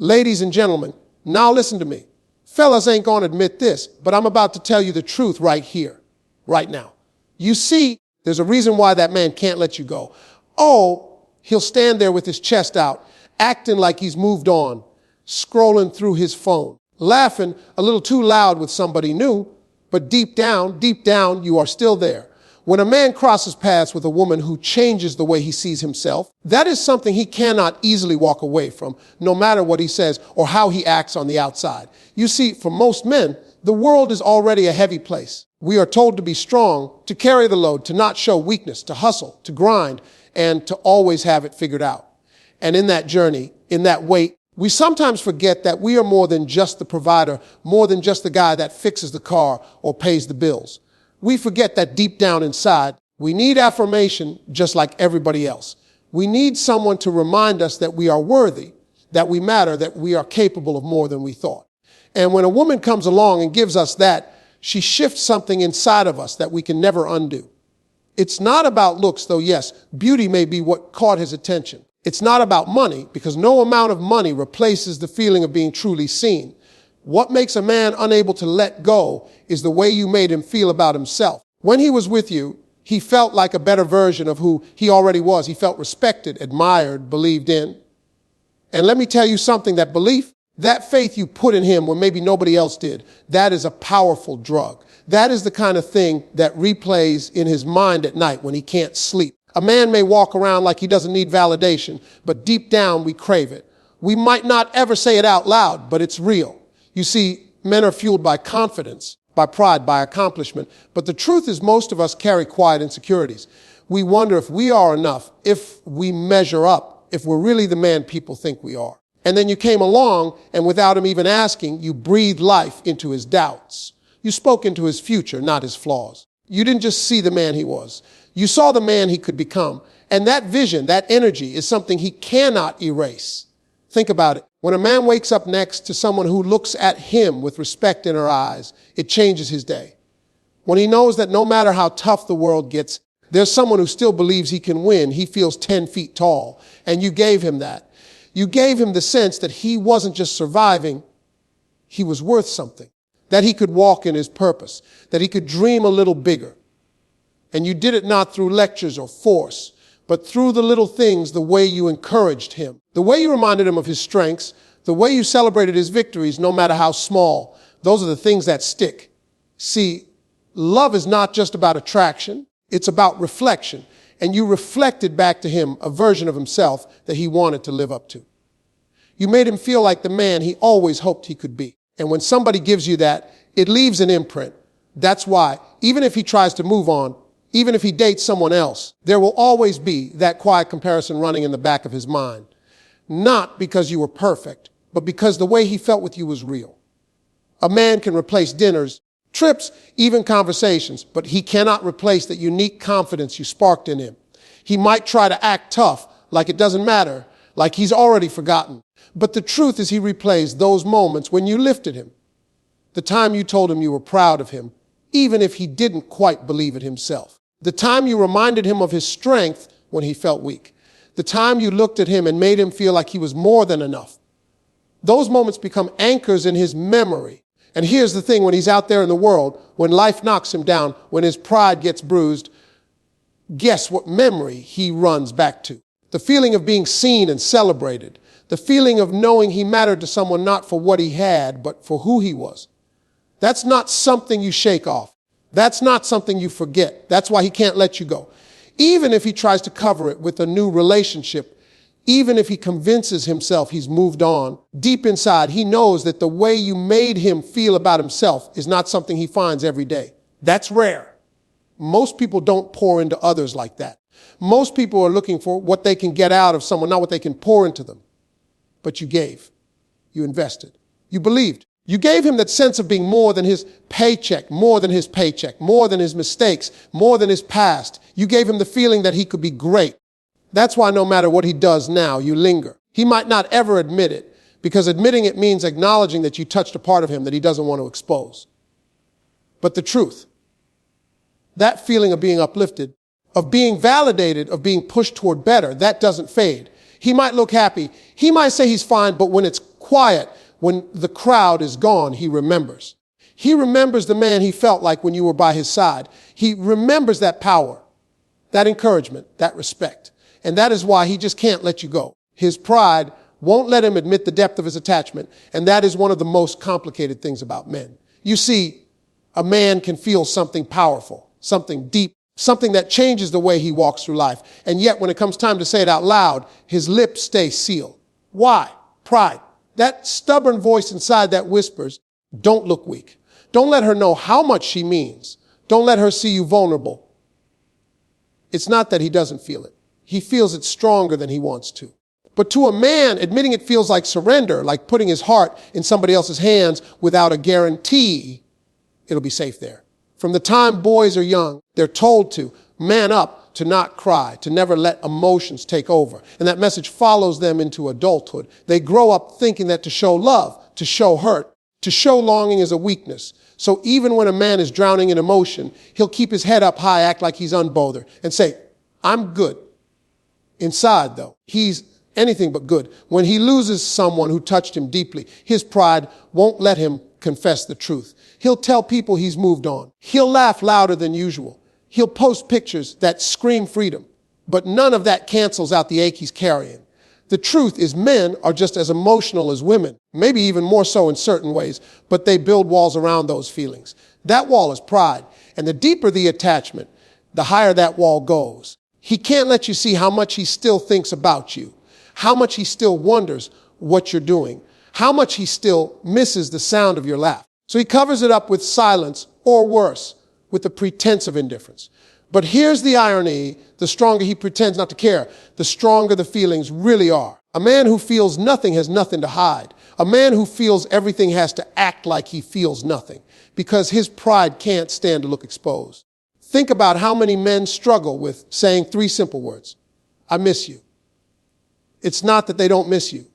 Ladies and gentlemen, now listen to me. Fellas ain't gonna admit this, but I'm about to tell you the truth right here, right now. You see, there's a reason why that man can't let you go. Oh, he'll stand there with his chest out, acting like he's moved on, scrolling through his phone, laughing a little too loud with somebody new, but deep down, you are still there. When a man crosses paths with a woman who changes the way he sees himself, that is something he cannot easily walk away from, no matter what he says or how he acts on the outside. You see, for most men, the world is already a heavy place. We are told to be strong, to carry the load, to not show weakness, to hustle, to grind, and to always have it figured out. And in that journey, in that wait, we sometimes forget that we are more than just the provider, more than just the guy that fixes the car or pays the bills. We forget that deep down inside, we need affirmation just like everybody else. We need someone to remind us that we are worthy, that we matter, that we are capable of more than we thought. And when a woman comes along and gives us that, she shifts something inside of us that we can never undo. It's not about looks, though yes, beauty may be what caught his attention. It's not about money, because no amount of money replaces the feeling of being truly seen. What makes a man unable to let go is the way you made him feel about himself. When he was with you, he felt like a better version of who he already was. He felt respected, admired, believed in. And let me tell you something, that belief, that faith you put in him when maybe nobody else did, that is a powerful drug. That is the kind of thing that replays in his mind at night when he can't sleep. A man may walk around like he doesn't need validation, but deep down we crave it. We might not ever say it out loud, but it's real. You see, men are fueled by confidence, by pride, by accomplishment. But the truth is most of us carry quiet insecurities. We wonder if we are enough, if we measure up, if we're really the man people think we are. And then you came along, and without him even asking, you breathed life into his doubts. You spoke into his future, not his flaws. You didn't just see the man he was. You saw the man he could become. And that vision, that energy, is something he cannot erase. Think about it. When a man wakes up next to someone who looks at him with respect in her eyes, it changes his day. When he knows that no matter how tough the world gets, there's someone who still believes he can win, he feels 10 feet tall. And you gave him that. You gave him the sense that he wasn't just surviving, he was worth something. That he could walk in his purpose, that he could dream a little bigger. And you did it not through lectures or force, but through the little things, the way you encouraged him, the way you reminded him of his strengths, the way you celebrated his victories, no matter how small. Those are the things that stick. See, love is not just about attraction, it's about reflection. And you reflected back to him a version of himself that he wanted to live up to. You made him feel like the man he always hoped he could be. And when somebody gives you that, it leaves an imprint. That's why, even if he tries to move on, even if he dates someone else, there will always be that quiet comparison running in the back of his mind. Not because you were perfect, but because the way he felt with you was real. A man can replace dinners, trips, even conversations, but he cannot replace the unique confidence you sparked in him. He might try to act tough, like it doesn't matter, like he's already forgotten. But the truth is he replays those moments when you lifted him. The time you told him you were proud of him, even if he didn't quite believe it himself. The time you reminded him of his strength when he felt weak. The time you looked at him and made him feel like he was more than enough. Those moments become anchors in his memory. And here's the thing, when he's out there in the world, when life knocks him down, when his pride gets bruised, guess what memory he runs back to? The feeling of being seen and celebrated. The feeling of knowing he mattered to someone not for what he had, but for who he was. That's not something you shake off. That's not something you forget. That's why he can't let you go. Even if he tries to cover it with a new relationship, even if he convinces himself he's moved on, deep inside he knows that the way you made him feel about himself is not something he finds every day. That's rare. Most people don't pour into others like that. Most people are looking for what they can get out of someone, not what they can pour into them. But you gave. You invested. You believed. You gave him that sense of being more than his paycheck, more than his paycheck, more than his mistakes, more than his past. You gave him the feeling that he could be great. That's why no matter what he does now, you linger. He might not ever admit it, because admitting it means acknowledging that you touched a part of him that he doesn't want to expose. But the truth, that feeling of being uplifted, of being validated, of being pushed toward better, that doesn't fade. He might look happy. He might say he's fine, but when it's quiet, when the crowd is gone, he remembers. He remembers the man he felt like when you were by his side. He remembers that power, that encouragement, that respect. And that is why he just can't let you go. His pride won't let him admit the depth of his attachment. And that is one of the most complicated things about men. You see, a man can feel something powerful, something deep, something that changes the way he walks through life. And yet when it comes time to say it out loud, his lips stay sealed. Why? Pride. That stubborn voice inside that whispers, don't look weak. Don't let her know how much she means. Don't let her see you vulnerable. It's not that he doesn't feel it. He feels it stronger than he wants to. But to a man, admitting it feels like surrender, like putting his heart in somebody else's hands without a guarantee it'll be safe there. From the time boys are young, they're told to man up, to not cry, to never let emotions take over. And that message follows them into adulthood. They grow up thinking that to show love, to show hurt, to show longing is a weakness. So even when a man is drowning in emotion, he'll keep his head up high, act like he's unbothered, and say, I'm good. Inside, though, he's anything but good. When he loses someone who touched him deeply, his pride won't let him confess the truth. He'll tell people he's moved on. He'll laugh louder than usual. He'll post pictures that scream freedom. But none of that cancels out the ache he's carrying. The truth is men are just as emotional as women, maybe even more so in certain ways, but they build walls around those feelings. That wall is pride. And the deeper the attachment, the higher that wall goes. He can't let you see how much he still thinks about you, how much he still wonders what you're doing, how much he still misses the sound of your laugh. So he covers it up with silence, or worse, with the pretense of indifference. But here's the irony: the stronger he pretends not to care, the stronger the feelings really are. A man who feels nothing has nothing to hide. A man who feels everything has to act like he feels nothing, because his pride can't stand to look exposed. Think about how many men struggle with saying 3 simple words: I miss you. It's not that they don't miss you.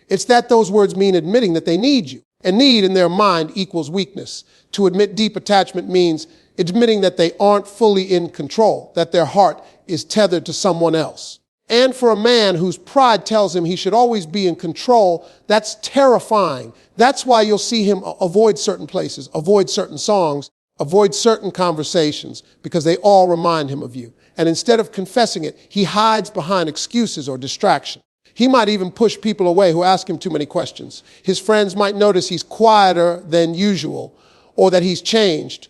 It's that those words mean admitting that they need you. And need in their mind equals weakness. To admit deep attachment means admitting that they aren't fully in control, that their heart is tethered to someone else. And for a man whose pride tells him he should always be in control, that's terrifying. That's why you'll see him avoid certain places, avoid certain songs, avoid certain conversations, because they all remind him of you. And instead of confessing it, he hides behind excuses or distraction. He might even push people away who ask him too many questions. His friends might notice he's quieter than usual, or that he's changed.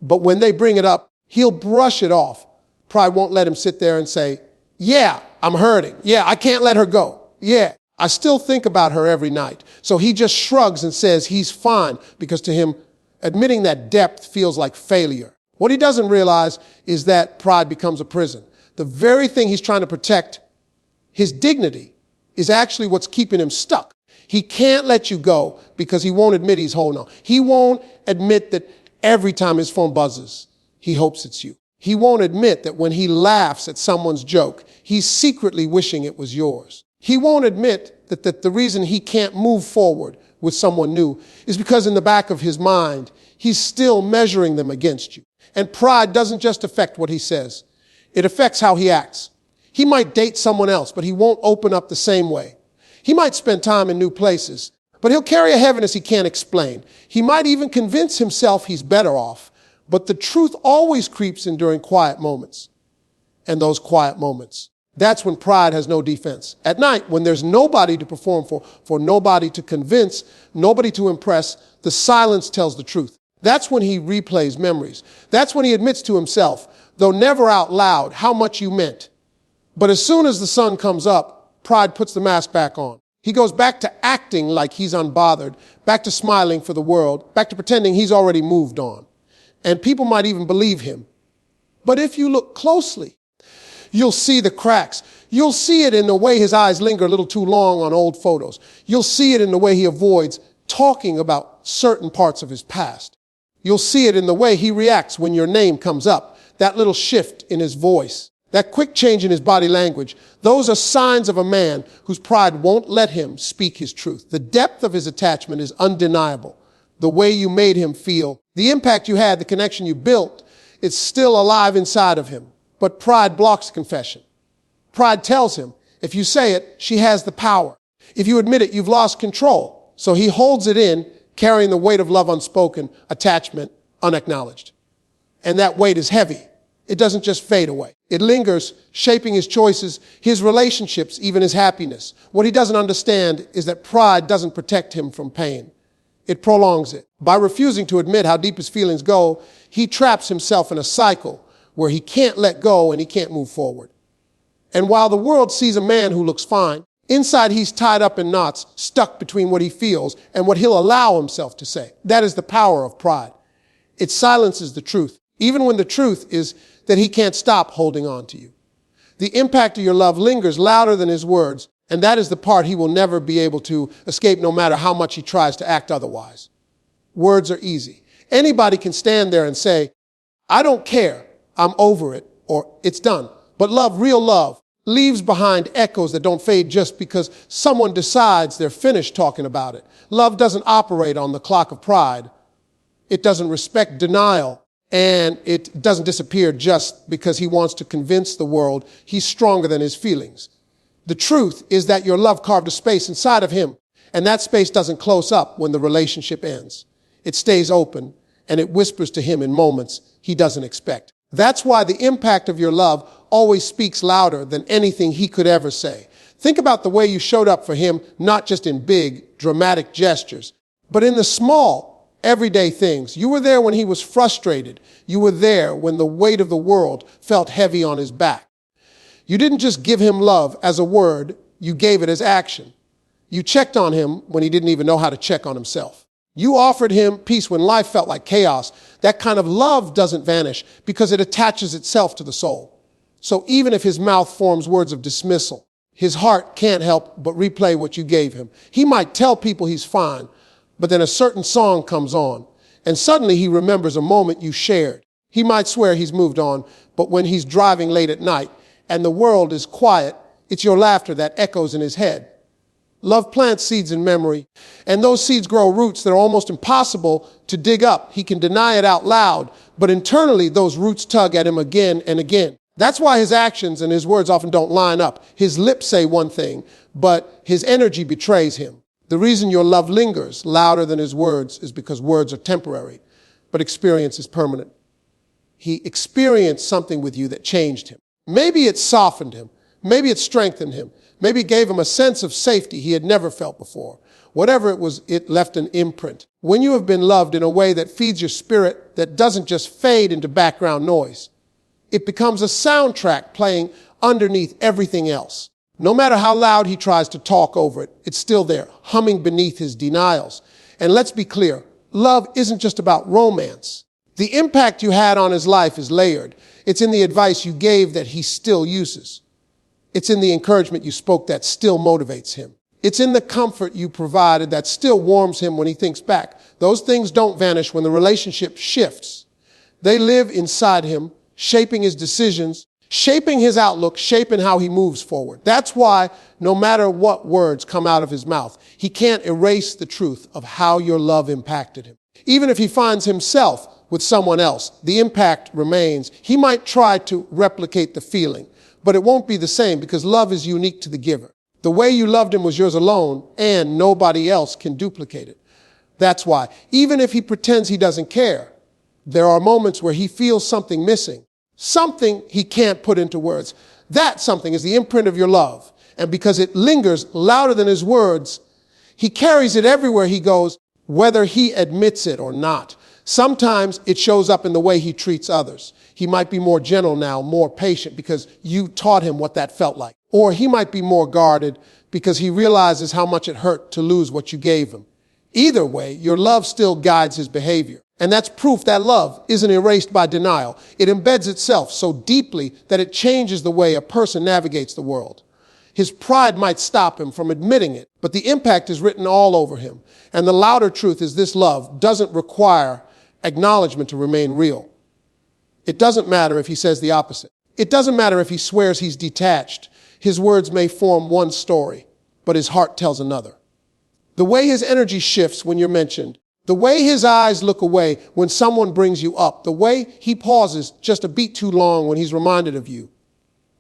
But when they bring it up, he'll brush it off. Pride won't let him sit there and say, yeah, I'm hurting. Yeah, I can't let her go. Yeah, I still think about her every night. So he just shrugs and says he's fine, because to him, admitting that depth feels like failure. What he doesn't realize is that pride becomes a prison. The very thing he's trying to protect, his dignity, is actually what's keeping him stuck. He can't let you go because he won't admit he's holding on. He won't admit that every time his phone buzzes, he hopes it's you. He won't admit that when he laughs at someone's joke, he's secretly wishing it was yours. He won't admit that the reason he can't move forward with someone new is because in the back of his mind, he's still measuring them against you. And pride doesn't just affect what he says. It affects how he acts. He might date someone else, but he won't open up the same way. He might spend time in new places, but he'll carry a heaviness he can't explain. He might even convince himself he's better off, but the truth always creeps in during quiet moments. And those quiet moments, that's when pride has no defense. At night, when there's nobody to perform for nobody to convince, nobody to impress, the silence tells the truth. That's when he replays memories. That's when he admits to himself, though never out loud, how much you meant. But as soon as the sun comes up, pride puts the mask back on. He goes back to acting like he's unbothered, back to smiling for the world, back to pretending he's already moved on. And people might even believe him. But if you look closely, you'll see the cracks. You'll see it in the way his eyes linger a little too long on old photos. You'll see it in the way he avoids talking about certain parts of his past. You'll see it in the way he reacts when your name comes up, that little shift in his voice. That quick change in his body language, those are signs of a man whose pride won't let him speak his truth. The depth of his attachment is undeniable. The way you made him feel, the impact you had, the connection you built, it's still alive inside of him. But pride blocks confession. Pride tells him, if you say it, she has the power. If you admit it, you've lost control. So he holds it in, carrying the weight of love unspoken, attachment unacknowledged. And that weight is heavy. It doesn't just fade away. It lingers, shaping his choices, his relationships, even his happiness. What he doesn't understand is that pride doesn't protect him from pain. It prolongs it. By refusing to admit how deep his feelings go, he traps himself in a cycle where he can't let go and he can't move forward. And while the world sees a man who looks fine, inside he's tied up in knots, stuck between what he feels and what he'll allow himself to say. That is the power of pride. It silences the truth, even when the truth is that he can't stop holding on to you. The impact of your love lingers louder than his words, and that is the part he will never be able to escape no matter how much he tries to act otherwise. Words are easy. Anybody can stand there and say, I don't care, I'm over it, or it's done. But love, real love, leaves behind echoes that don't fade just because someone decides they're finished talking about it. Love doesn't operate on the clock of pride. It doesn't respect denial, and it doesn't disappear just because he wants to convince the world he's stronger than his feelings. The truth is that your love carved a space inside of him, and that space doesn't close up when the relationship ends. It stays open, and it whispers to him in moments he doesn't expect. That's why the impact of your love always speaks louder than anything he could ever say. Think about the way you showed up for him, not just in big, dramatic gestures, but in the small, everyday things. You were there when he was frustrated. You were there when the weight of the world felt heavy on his back. You didn't just give him love as a word, you gave it as action. You checked on him when he didn't even know how to check on himself. You offered him peace when life felt like chaos. That kind of love doesn't vanish because it attaches itself to the soul. So even if his mouth forms words of dismissal, his heart can't help but replay what you gave him. He might tell people he's fine, but then a certain song comes on, and suddenly he remembers a moment you shared. He might swear he's moved on, but when he's driving late at night and the world is quiet, it's your laughter that echoes in his head. Love plants seeds in memory, and those seeds grow roots that are almost impossible to dig up. He can deny it out loud, but internally those roots tug at him again and again. That's why his actions and his words often don't line up. His lips say one thing, but his energy betrays him. The reason your love lingers louder than his words is because words are temporary, but experience is permanent. He experienced something with you that changed him. Maybe it softened him. Maybe it strengthened him. Maybe it gave him a sense of safety he had never felt before. Whatever it was, it left an imprint. When you have been loved in a way that feeds your spirit, that doesn't just fade into background noise, it becomes a soundtrack playing underneath everything else. No matter how loud he tries to talk over it, it's still there, humming beneath his denials. And let's be clear, love isn't just about romance. The impact you had on his life is layered. It's in the advice you gave that he still uses. It's in the encouragement you spoke that still motivates him. It's in the comfort you provided that still warms him when he thinks back. Those things don't vanish when the relationship shifts. They live inside him, shaping his decisions, shaping his outlook, shaping how he moves forward. That's why no matter what words come out of his mouth, he can't erase the truth of how your love impacted him. Even if he finds himself with someone else, the impact remains. He might try to replicate the feeling, but it won't be the same because love is unique to the giver. The way you loved him was yours alone, and nobody else can duplicate it. That's why, even if he pretends he doesn't care, there are moments where he feels something missing, something he can't put into words. That something is the imprint of your love. And because it lingers louder than his words, he carries it everywhere he goes, whether he admits it or not. Sometimes it shows up in the way he treats others. He might be more gentle now, more patient because you taught him what that felt like. Or he might be more guarded because he realizes how much it hurt to lose what you gave him. Either way, your love still guides his behavior. And that's proof that love isn't erased by denial. It embeds itself so deeply that it changes the way a person navigates the world. His pride might stop him from admitting it, but the impact is written all over him. And the louder truth is this: love doesn't require acknowledgement to remain real. It doesn't matter if he says the opposite. It doesn't matter if he swears he's detached. His words may form one story, but his heart tells another. The way his energy shifts when you're mentioned, the way his eyes look away when someone brings you up, the way he pauses just a beat too long when he's reminded of you,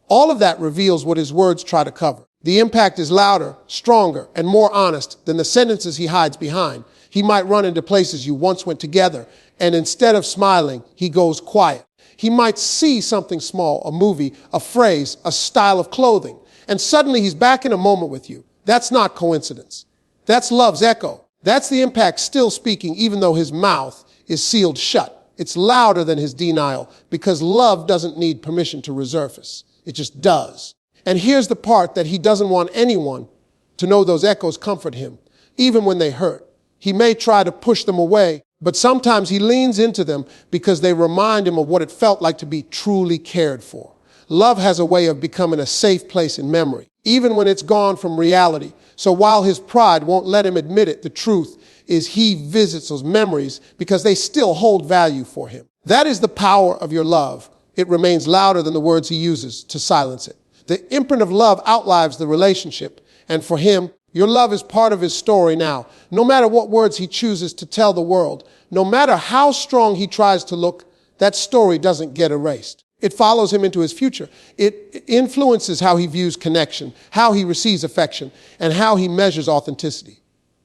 all of that reveals what his words try to cover. The impact is louder, stronger, and more honest than the sentences he hides behind. He might run into places you once went together, and instead of smiling, he goes quiet. He might see something small, a movie, a phrase, a style of clothing, and suddenly he's back in a moment with you. That's not coincidence. That's love's echo. That's the impact still speaking, even though his mouth is sealed shut. It's louder than his denial, because love doesn't need permission to resurface. It just does. And here's the part that he doesn't want anyone to know. Those echoes comfort him, even when they hurt. He may try to push them away, but sometimes he leans into them because they remind him of what it felt like to be truly cared for. Love has a way of becoming a safe place in memory, even when it's gone from reality. So while his pride won't let him admit it, the truth is he visits those memories because they still hold value for him. That is the power of your love. It remains louder than the words he uses to silence it. The imprint of love outlives the relationship, and for him, your love is part of his story now. No matter what words he chooses to tell the world, no matter how strong he tries to look, that story doesn't get erased. It follows him into his future. It influences how he views connection, how he receives affection, and how he measures authenticity.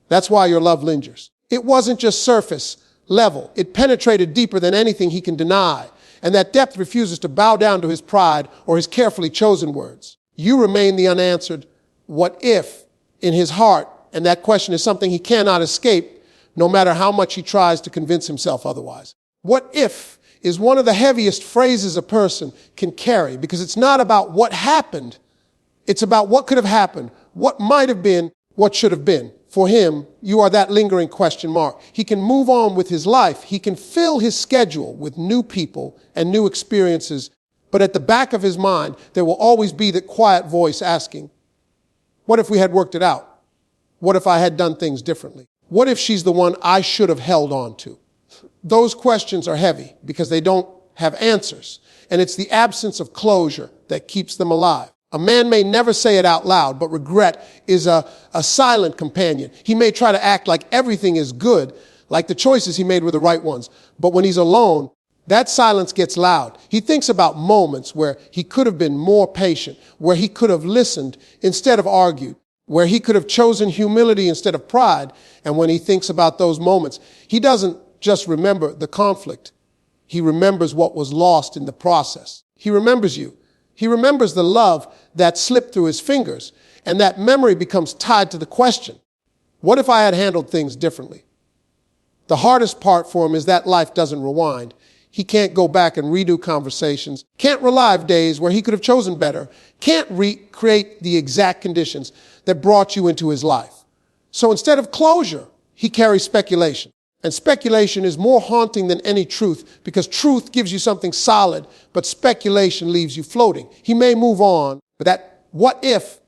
That's why your love lingers. It wasn't just surface level. It penetrated deeper than anything he can deny. And that depth refuses to bow down to his pride or his carefully chosen words. You remain the unanswered what if in his heart, and that question is something he cannot escape, no matter how much he tries to convince himself otherwise. What if is one of the heaviest phrases a person can carry, because it's not about what happened. It's about what could have happened, what might have been, what should have been. For him, you are that lingering question mark. He can move on with his life. He can fill his schedule with new people and new experiences. But at the back of his mind, there will always be that quiet voice asking, what if we had worked it out? What if I had done things differently? What if she's the one I should have held on to? Those questions are heavy because they don't have answers. And it's the absence of closure that keeps them alive. A man may never say it out loud, but regret is a silent companion. He may try to act like everything is good, like the choices he made were the right ones. But when he's alone, that silence gets loud. He thinks about moments where he could have been more patient, where he could have listened instead of argued, where he could have chosen humility instead of pride. And when he thinks about those moments, he doesn't just remember the conflict. He remembers what was lost in the process. He remembers you. He remembers the love that slipped through his fingers, and that memory becomes tied to the question, what if I had handled things differently? The hardest part for him is that life doesn't rewind. He can't go back and redo conversations, can't relive days where he could have chosen better, can't recreate the exact conditions that brought you into his life. So instead of closure, he carries speculation. And speculation is more haunting than any truth, because truth gives you something solid, but speculation leaves you floating. He may move on, but that what if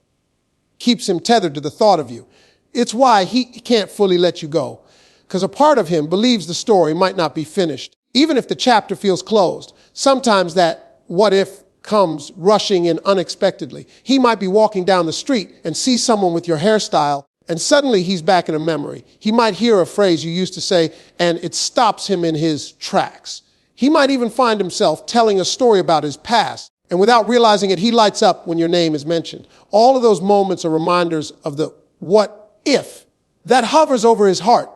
keeps him tethered to the thought of you. It's why he can't fully let you go, because a part of him believes the story might not be finished. Even if the chapter feels closed, sometimes that what if comes rushing in unexpectedly. He might be walking down the street and see someone with your hairstyle, and suddenly he's back in a memory. He might hear a phrase you used to say, and it stops him in his tracks. He might even find himself telling a story about his past, and without realizing it, he lights up when your name is mentioned. All of those moments are reminders of the what if that hovers over his heart.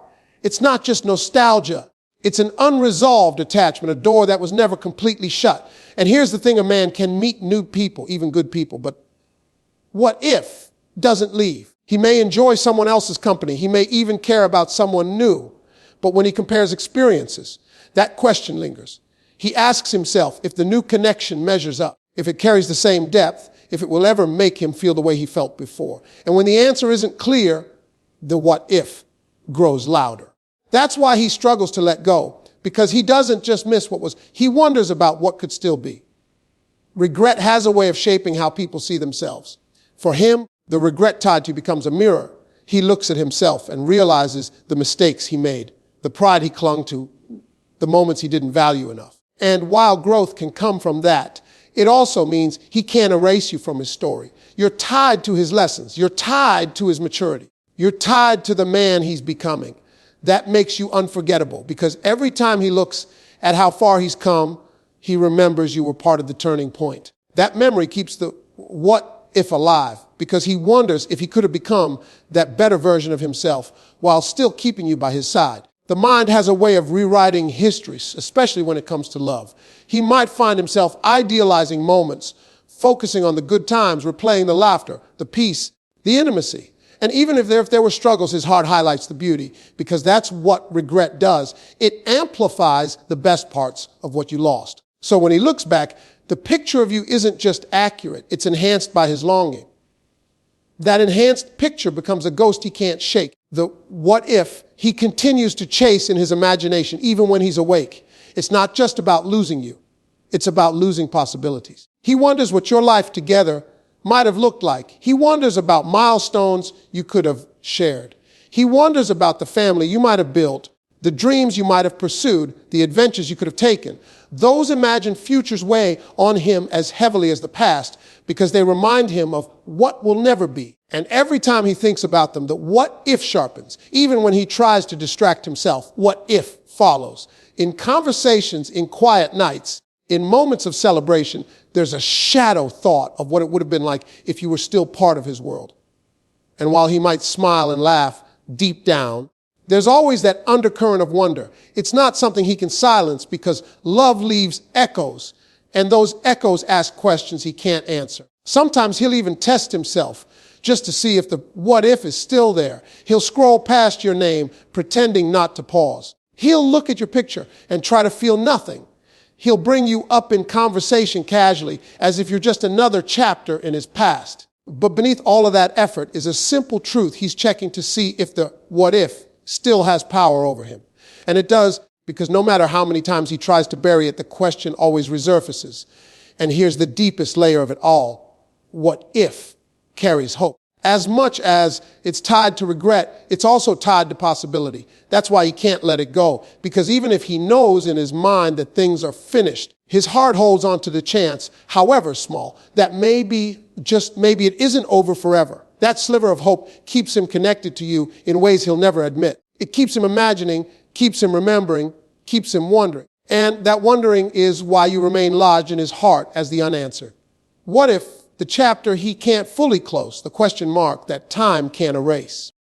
It's not just nostalgia. It's an unresolved attachment, a door that was never completely shut. And here's the thing, a man can meet new people, even good people, but what if doesn't leave? He may enjoy someone else's company. He may even care about someone new. But when he compares experiences, that question lingers. He asks himself if the new connection measures up, if it carries the same depth, if it will ever make him feel the way he felt before. And when the answer isn't clear, the what if grows louder. That's why he struggles to let go, because he doesn't just miss what was. He wonders about what could still be. Regret has a way of shaping how people see themselves. For him, the regret tied to becomes a mirror. He looks at himself and realizes the mistakes he made, the pride he clung to, the moments he didn't value enough. And while growth can come from that, it also means he can't erase you from his story. You're tied to his lessons. You're tied to his maturity. You're tied to the man he's becoming. That makes you unforgettable, because every time he looks at how far he's come, he remembers you were part of the turning point. That memory keeps the what if alive, because he wonders if he could have become that better version of himself while still keeping you by his side. The mind has a way of rewriting histories, especially when it comes to love. He might find himself idealizing moments, focusing on the good times, replaying the laughter, the peace, the intimacy. And even if there were struggles, his heart highlights the beauty, because that's what regret does. It amplifies the best parts of what you lost. So when he looks back, the picture of you isn't just accurate, it's enhanced by his longing. That enhanced picture becomes a ghost he can't shake. The what if he continues to chase in his imagination even when he's awake. It's not just about losing you, it's about losing possibilities. He wonders what your life together might have looked like. He wonders about milestones you could have shared. He wonders about the family you might have built, the dreams you might have pursued, the adventures you could have taken. Those imagined futures weigh on him as heavily as the past because they remind him of what will never be. And every time he thinks about them, the what if sharpens. Even when he tries to distract himself, what if follows. In conversations, in quiet nights, in moments of celebration, there's a shadow thought of what it would have been like if you were still part of his world. And while he might smile and laugh deep down, there's always that undercurrent of wonder. It's not something he can silence because love leaves echoes, and those echoes ask questions he can't answer. Sometimes he'll even test himself just to see if the what if is still there. He'll scroll past your name, pretending not to pause. He'll look at your picture and try to feel nothing. He'll bring you up in conversation casually, as if you're just another chapter in his past. But beneath all of that effort is a simple truth he's checking to see if the what if still has power over him. And it does, because no matter how many times he tries to bury it, the question always resurfaces. And here's the deepest layer of it all. What if carries hope? As much as it's tied to regret, it's also tied to possibility. That's why he can't let it go. Because even if he knows in his mind that things are finished, his heart holds on to the chance, however small, that maybe it isn't over forever. That sliver of hope keeps him connected to you in ways he'll never admit. It keeps him imagining, keeps him remembering, keeps him wondering. And that wondering is why you remain lodged in his heart as the unanswered. What if the chapter he can't fully close, the question mark that time can't erase?